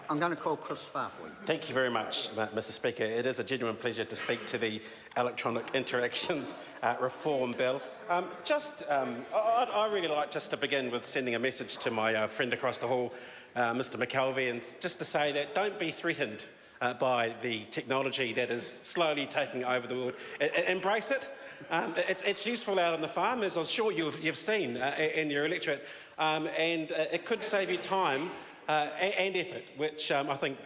I'm going to call Chris Farfway. Thank you very much, Mr Speaker. It is a genuine pleasure to speak to the Electronic Interactions Reform Bill. I'd really like just to begin with sending a message to my friend across the hall, Mr McKelvey, and just to say that don't be threatened by the technology that is slowly taking over the world. Embrace it. It's useful out on the farm, as I'm sure you've seen in your electorate, and it could save you time and effort, which I think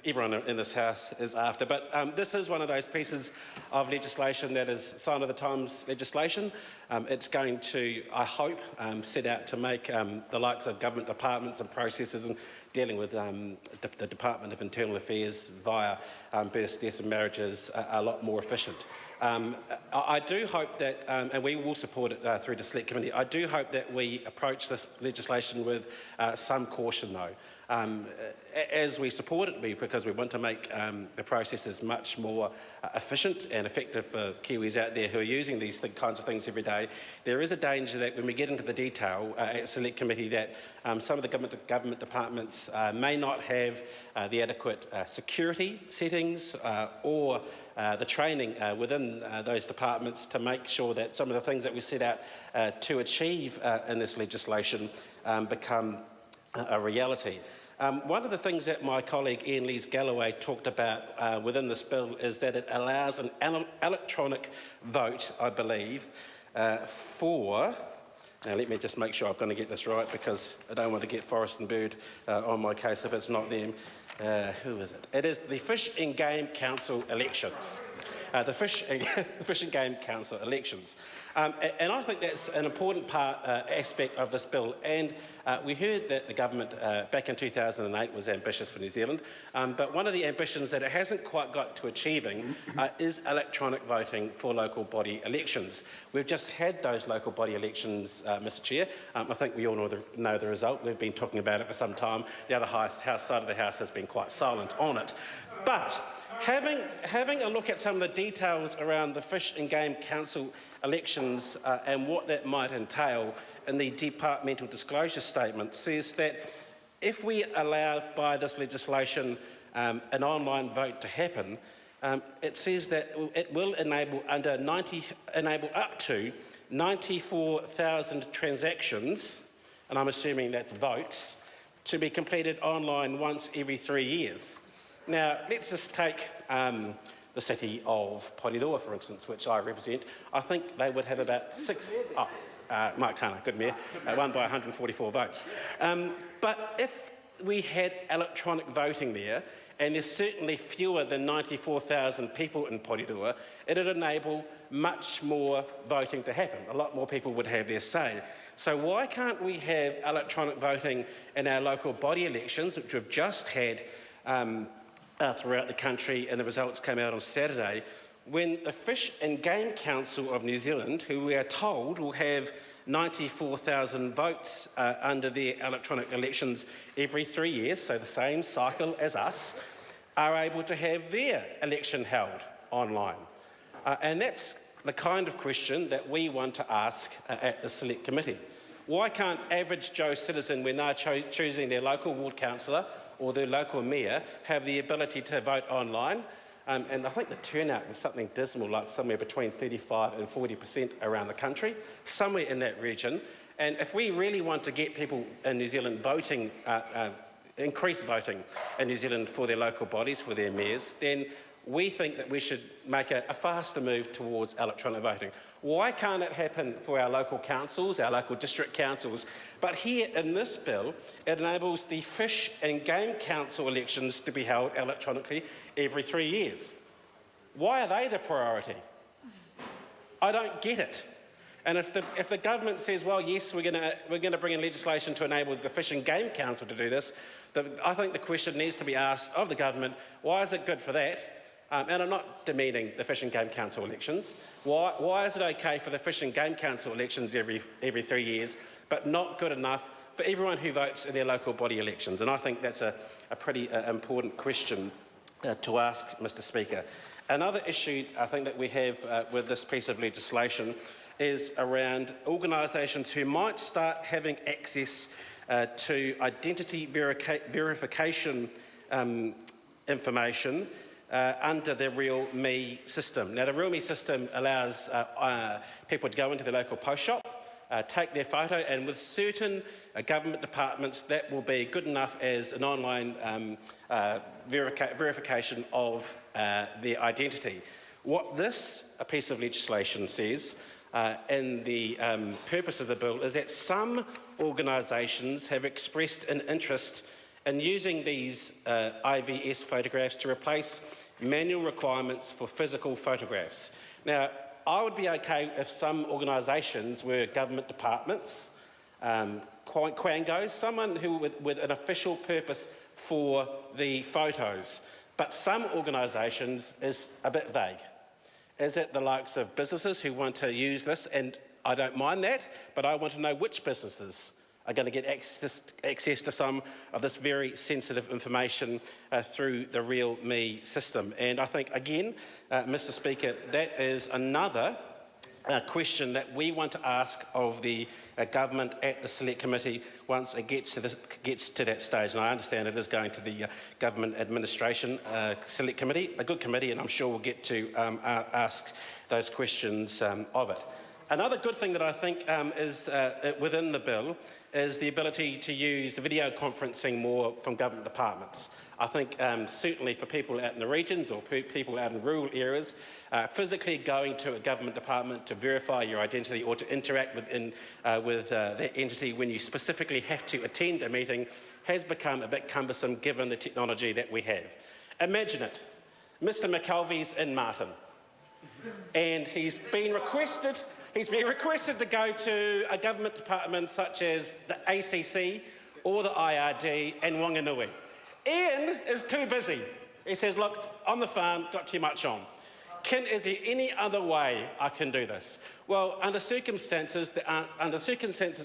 everyone in this House is after. But this is one of those pieces of legislation that is sign of the times legislation. It's going to, I hope, set out to make the likes of government departments and processes and dealing with the Department of Internal Affairs via births, deaths and marriages a lot more efficient. I do hope that, and we will support it through the Select Committee, I do hope that we approach this legislation with some caution though. As we support it, because we want to make the processes much more efficient and effective for Kiwis out there who are using these kinds of things every day, there is a danger that when we get into the detail at Select Committee that some of the government departments may not have the adequate security settings or the training within those departments to make sure that some of the things that we set out to achieve in this legislation become a reality. One of the things that my colleague Ian Lees-Galloway talked about within this bill is that it allows an electronic vote, I believe, for... Now let me just make sure I'm going to get this right because I don't want to get Forest and Bird on my case if it's not them. Who is it? It is the Fish and Game Council elections. The Fish and Game Council elections. And I think that's an important aspect of this bill. And we heard that the government back in 2008 was ambitious for New Zealand, but one of the ambitions that it hasn't quite got to achieving is electronic voting for local body elections. We've just had those local body elections, Mr Chair. I think we all know the result. We've been talking about it for some time. The other side of the House has been quite silent on it. But having a look at some of the details around the Fish and Game Council elections and what that might entail in the departmental disclosure statement says that if we allow by this legislation an online vote to happen, it says that it will enable up to 94,000 transactions, and I'm assuming that's votes, to be completed online once every 3 years. Now, let's just take the city of Porirua, for instance, which I represent. I think they would have about Mike Turner, good mayor, won by 144 votes. But if we had electronic voting there, and there's certainly fewer than 94,000 people in Porirua, it would enable much more voting to happen. A lot more people would have their say. So why can't we have electronic voting in our local body elections, which we've just had throughout the country, and the results came out on Saturday, when the Fish and Game Council of New Zealand, who we are told will have 94,000 votes under their electronic elections every 3 years, so the same cycle as us, are able to have their election held online. And that's the kind of question that we want to ask at the Select Committee. Why can't average Joe citizen, when they're choosing their local ward councillor or their local mayor, have the ability to vote online? And I think the turnout was something dismal, like somewhere between 35% and 40% around the country, somewhere in that region. And if we really want to get people in New Zealand voting, increase voting in New Zealand for their local bodies, for their mayors, then we think that we should make a faster move towards electronic voting. Why can't it happen for our local councils, our local district councils? But here in this bill, it enables the Fish and Game Council elections to be held electronically every 3 years. Why are they the priority? I don't get it. And if the government says, well, yes, we're going to bring in legislation to enable the Fish and Game Council to do this, I think the question needs to be asked of the government, why is it good for that? And I'm not demeaning the Fish and Game Council elections. Why is it okay for the Fish and Game Council elections every 3 years, but not good enough for everyone who votes in their local body elections? And I think that's a pretty important question to ask, Mr Speaker. Another issue I think that we have with this piece of legislation is around organisations who might start having access to identity verification information under the Real Me system. Now, the Real Me system allows people to go into the local post shop, take their photo, and with certain government departments that will be good enough as an online verification of their identity. What this piece of legislation says in the purpose of the bill is that some organisations have expressed an interest in using these IVS photographs to replace manual requirements for physical photographs. Now, I would be okay if some organisations were government departments, quangos, someone who with an official purpose for the photos. But some organisations is a bit vague. Is it the likes of businesses who want to use this? And I don't mind that, but I want to know which businesses are going to get access to some of this very sensitive information through the Real Me system. And I think, again, Mr. Speaker, that is another question that we want to ask of the government at the Select Committee once it gets to that stage. And I understand it is going to the Government Administration Select Committee, a good committee, and I'm sure we'll get to ask those questions of it. Another good thing that I think is within the bill is the ability to use video conferencing more from government departments. I think certainly for people out in the regions or people out in rural areas, physically going to a government department to verify your identity or to interact with that entity when you specifically have to attend a meeting has become a bit cumbersome given the technology that we have. Imagine it, Mr. McKelvey's in Martin and he's been requested to go to a government department such as the ACC or the IRD and Wanganui. Ian is too busy. He says, look, on the farm, got too much on. Is there any other way I can do this? Well, under circumstances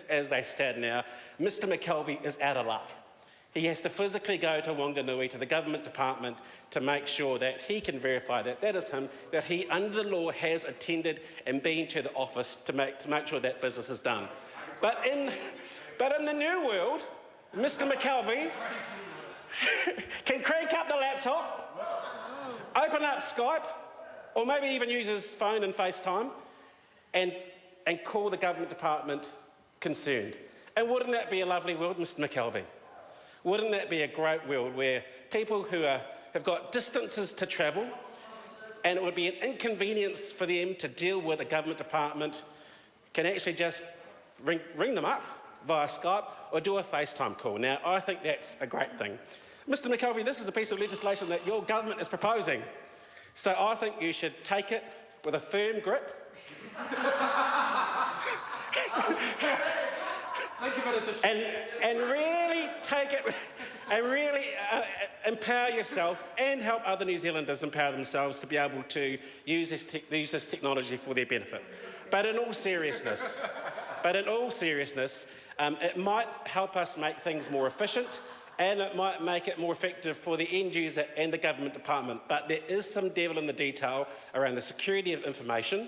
as they stand now, Mr. McKelvey is out of luck. He has to physically go to Wanganui, to the government department, to make sure that he can verify that that is him, that he, under the law, has attended and been to the office to make sure that business is done. But in the new world, Mr. McKelvey can crank up the laptop, open up Skype, or maybe even use his phone and FaceTime, and call the government department concerned. And wouldn't that be a lovely world, Mr. McKelvey? Wouldn't that be a great world where people who have got distances to travel and it would be an inconvenience for them to deal with a government department can actually just ring them up via Skype or do a FaceTime call? Now, I think that's a great thing. Mr. McKelvey, this is a piece of legislation that your government is proposing. So I think you should take it with a firm grip and really take it and really empower yourself and help other New Zealanders empower themselves to be able to use this technology for their benefit. But in all seriousness, it might help us make things more efficient and it might make it more effective for the end user and the government department. But there is some devil in the detail around the security of information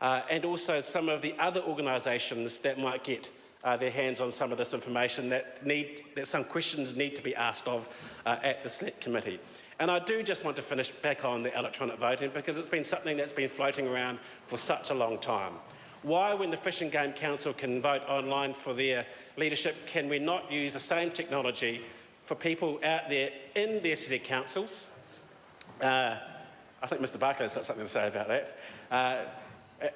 and also some of the other organisations that might get their hands on some of this information that some questions need to be asked of at the Select Committee. And I do just want to finish back on the electronic voting because it's been something that's been floating around for such a long time. Why, when the Fish and Game Council can vote online for their leadership, can we not use the same technology for people out there in their city councils? I think Mr. Barclay's got something to say about that.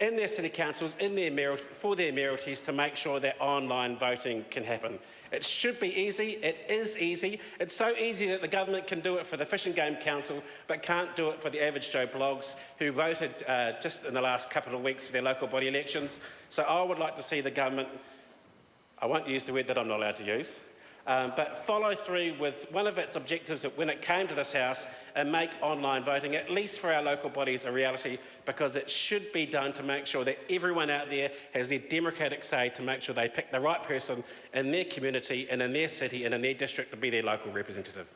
In their city councils, for their mayoralties, to make sure that online voting can happen. It should be easy. It is easy. It's so easy that the government can do it for the Fish and Game Council, but can't do it for the average Joe Blogs who voted just in the last couple of weeks for their local body elections. So I would like to see the government, I won't use the word that I'm not allowed to use, but follow through with one of its objectives when it came to this House and make online voting, at least for our local bodies, a reality, because it should be done to make sure that everyone out there has their democratic say to make sure they pick the right person in their community and in their city and in their district to be their local representative.